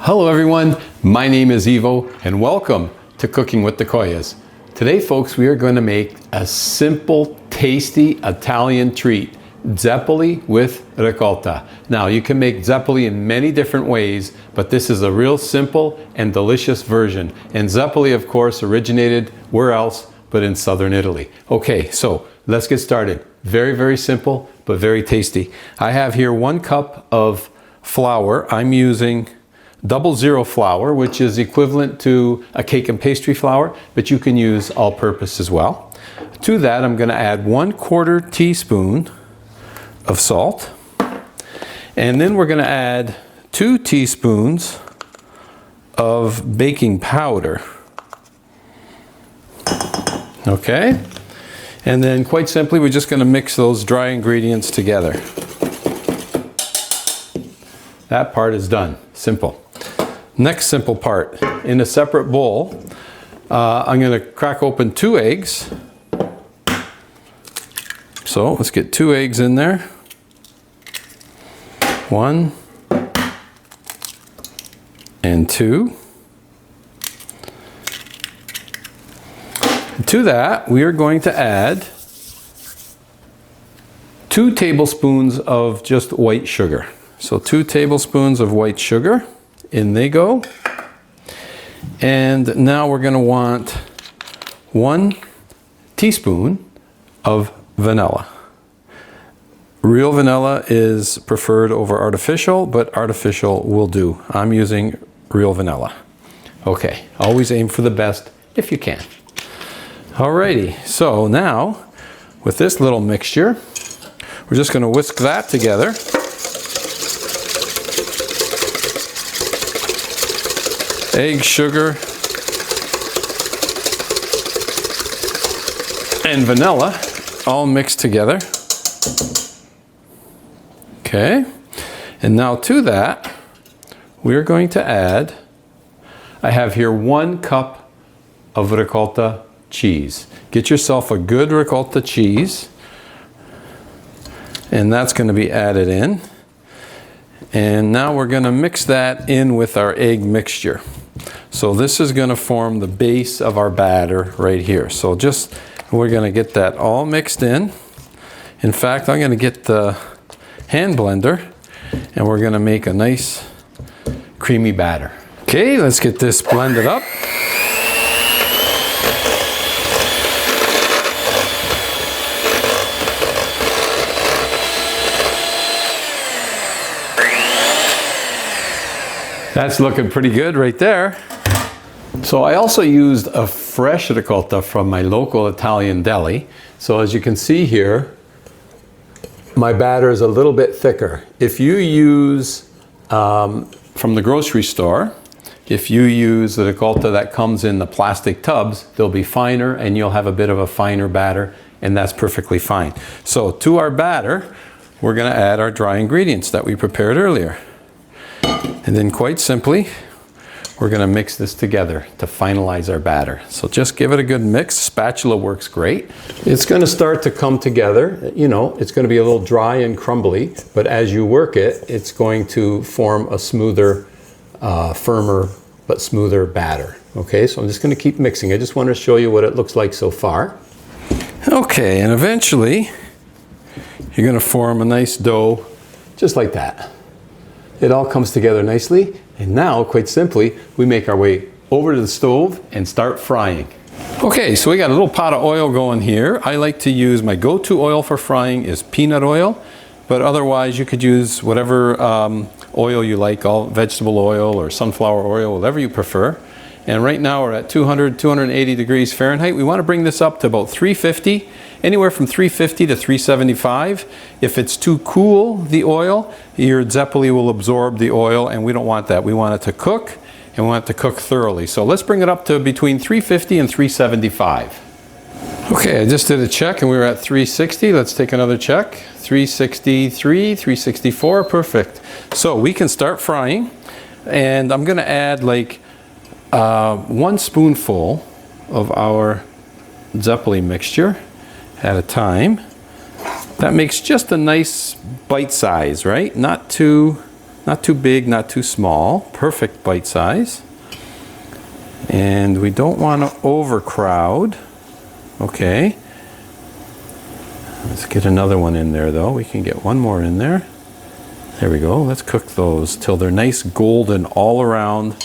Hello everyone, my name is Ivo and welcome to Cooking with the Koyas. Today folks, we are going to make a simple, tasty Italian treat, Zeppole with ricotta. Now you can make Zeppole in many different ways, but this is a real simple and delicious version. And Zeppole of course originated where else but in southern Italy. Okay, so let's get started. Very simple, but very tasty. I have here 1 cup of flour. I'm using 00 flour, which is equivalent to a cake and pastry flour, but you can use all-purpose as well. To that, I'm going to add 1/4 teaspoon of salt, and then we're going to add 2 teaspoons of baking powder. Okay, and then quite simply, we're just going to mix those dry ingredients together. That part is done. Simple. Next simple part, in a separate bowl, I'm going to crack open 2 eggs. So let's get 2 eggs in there. 1 and 2. To that, we are going to add 2 tablespoons of just white sugar. So 2 tablespoons of white sugar. In they go. And now we're going to want 1 teaspoon of vanilla. Real vanilla is preferred over artificial, but artificial will do. I'm using real vanilla. Okay, always aim for the best if you can. Alrighty, so now with this little mixture, we're just going to whisk that together. Egg, sugar, and vanilla all mixed together. Okay, and now to that, we're going to add, I have here 1 cup of ricotta cheese. Get yourself a good ricotta cheese, and that's going to be added in. And now we're going to mix that in with our egg mixture. So this is going to form the base of our batter right here. So we're going to get that all mixed in. In fact, I'm going to get the hand blender and we're going to make a nice creamy batter. Okay, let's get this blended up. That's looking pretty good right there. So I also used a fresh ricotta from my local Italian deli. So as you can see here, my batter is a little bit thicker. If you use from the grocery store, if you use the ricotta that comes in the plastic tubs, they'll be finer and you'll have a bit of a finer batter, and that's perfectly fine. So to our batter, we're going to add our dry ingredients that we prepared earlier. And then quite simply, we're going to mix this together to finalize our batter. So just give it a good mix. Spatula works great. It's going to start to come together. You know, it's going to be a little dry and crumbly, but as you work it, it's going to form a smoother, firmer, but smoother batter. Okay, so I'm just going to keep mixing. I just want to show you what it looks like so far. Okay, and eventually, you're going to form a nice dough just like that. It all comes together nicely, and now, quite simply, we make our way over to the stove and start frying. Okay, so we got a little pot of oil going here. I like to use, my go-to oil for frying is peanut oil, but otherwise you could use whatever oil you like, all vegetable oil or sunflower oil, whatever you prefer. And right now we're at 280 degrees Fahrenheit. We want to bring this up to about 350, anywhere from 350 to 375. If it's too cool, the oil, your Zeppole will absorb the oil, and we don't want that. We want it to cook, and we want it to cook thoroughly. So let's bring it up to between 350 and 375. Okay, I just did a check and we were at 360. Let's take another check. 363, 364, perfect. So we can start frying, and I'm going to add like 1 spoonful of our Zeppole mixture at a time. That makes just a nice bite size, right? Not too Not too big, not too small. Perfect bite size. And we don't want to overcrowd. Okay. Let's get another one in there though. We can get one more in there. There we go. Let's cook those till they're nice golden all around,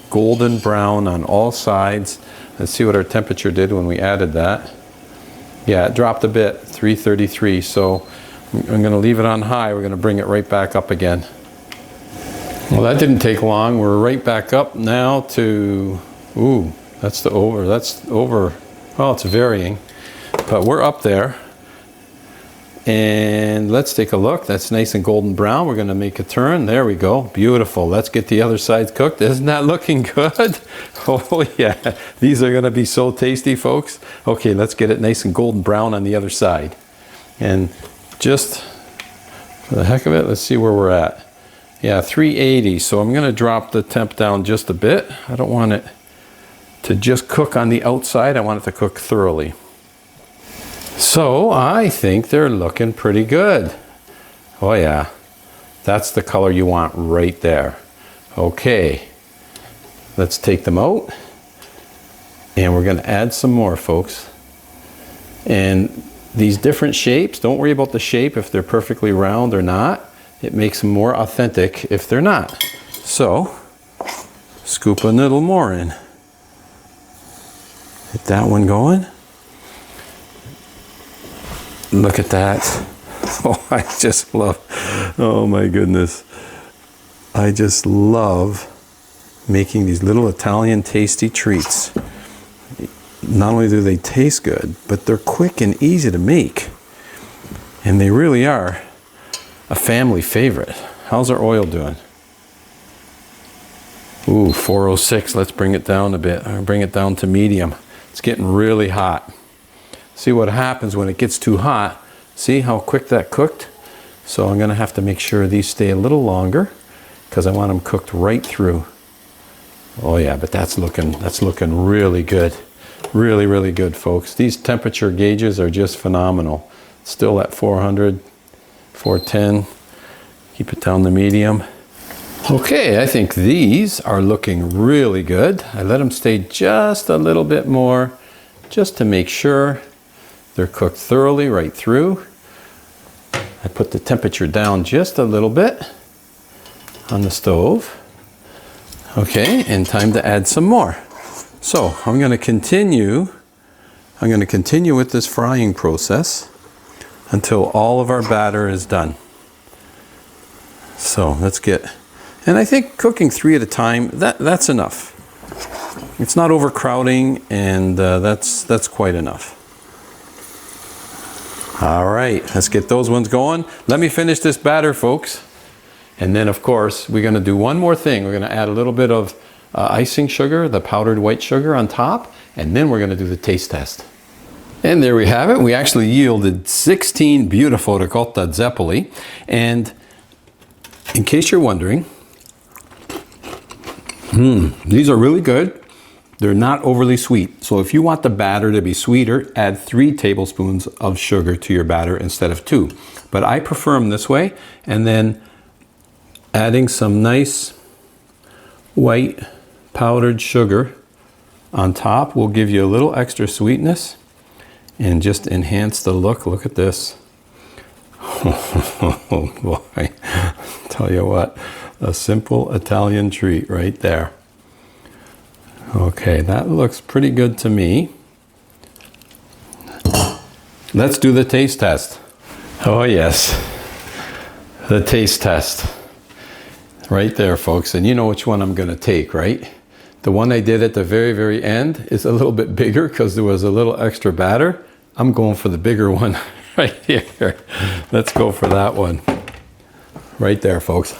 golden brown on all sides. Let's see what our temperature did when we added that. Yeah, it dropped a bit, 333. So I'm going to leave it on high. We're going to bring it right back up again. Well, that didn't take long. We're right back up now to, ooh, that's over. Well, it's varying, but we're up there. And let's take a look. That's nice and golden brown. We're going to make a turn. There we go. Beautiful. Let's get the other side cooked. Isn't that looking good? Oh yeah. These are going to be so tasty, folks. Okay, let's get it nice and golden brown on the other side. And just for the heck of it, let's see where we're at. Yeah, 380. So I'm going to drop the temp down just a bit. I don't want it to just cook on the outside. I want it to cook thoroughly. So I think they're looking pretty good. Oh yeah, that's the color you want right there. Okay, let's take them out. And we're going to add some more, folks. And these different shapes, don't worry about the shape if they're perfectly round or not. It makes them more authentic if they're not. So, scoop a little more in. Get that one going. Look at that. Oh, I just love, oh my goodness. I just love making these little Italian tasty treats. Not only do they taste good, but they're quick and easy to make. And they really are a family favorite. How's our oil doing? Ooh, 406. Let's bring it down a bit. Bring it down to medium. It's getting really hot. See what happens when it gets too hot. See how quick that cooked? So I'm going to have to make sure these stay a little longer because I want them cooked right through. Oh yeah, but that's looking really good. Really, really good, folks. These temperature gauges are just phenomenal. Still at 400, 410. Keep it down to medium. Okay, I think these are looking really good. I let them stay just a little bit more just to make sure they're cooked thoroughly right through. I put the temperature down just a little bit on the stove. Okay, and time to add some more. So I'm going to continue with this frying process until all of our batter is done. So let's get, and I think cooking 3 at a time, that's enough. It's not overcrowding, and that's quite enough. All right, let's get those ones going. Let me finish this batter, folks. And then, of course, we're going to do one more thing. We're going to add a little bit of icing sugar, the powdered white sugar on top, and then we're going to do the taste test. And there we have it. We actually yielded 16 beautiful Ricotta Zeppole. And in case you're wondering, these are really good. They're not overly sweet. So if you want the batter to be sweeter, add 3 tablespoons of sugar to your batter instead of 2. But I prefer them this way. And then adding some nice white powdered sugar on top will give you a little extra sweetness and just enhance the look. Look at this. Oh boy, tell you what, a simple Italian treat right there. Okay, that looks pretty good to me. Let's do the taste test. Oh yes, the taste test. Right there, folks. And you know which one I'm going to take, right? The one I did at the very, very end is a little bit bigger because there was a little extra batter. I'm going for the bigger one right here. Let's go for that one. Right there, folks.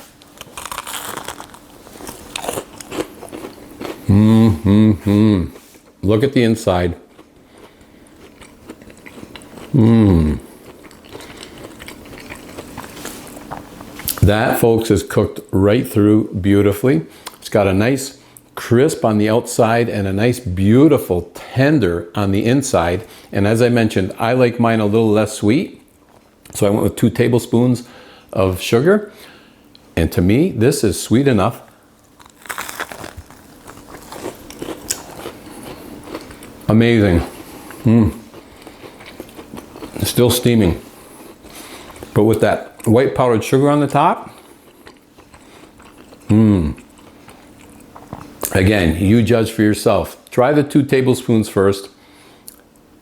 Look at the inside. That, folks, is cooked right through beautifully. It's got a nice crisp on the outside and a nice beautiful tender on the inside. And as I mentioned, I like mine a little less sweet. So I went with 2 tablespoons of sugar. And to me, this is sweet enough. Amazing. Still steaming. But with that white powdered sugar on the top. Again, you judge for yourself. Try the 2 tablespoons first.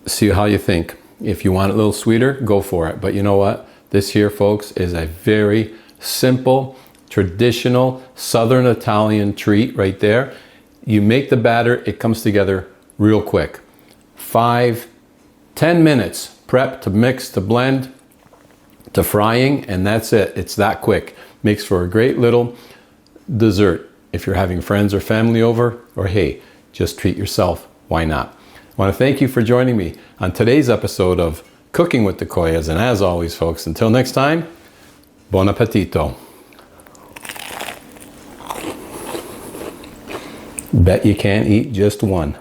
See how you think. If you want it a little sweeter, go for it. But you know what? This here, folks, is a very simple, traditional, Southern Italian treat right there. You make the batter, it comes together real quick. 5, 10 minutes prep to mix, to blend, to frying, and that's it. It's that quick. Makes for a great little dessert if you're having friends or family over, or hey, just treat yourself. Why not? I want to thank you for joining me on today's episode of Cooking with the Koyas. And as always, folks, until next time, buon appetito. Bet you can't eat just one.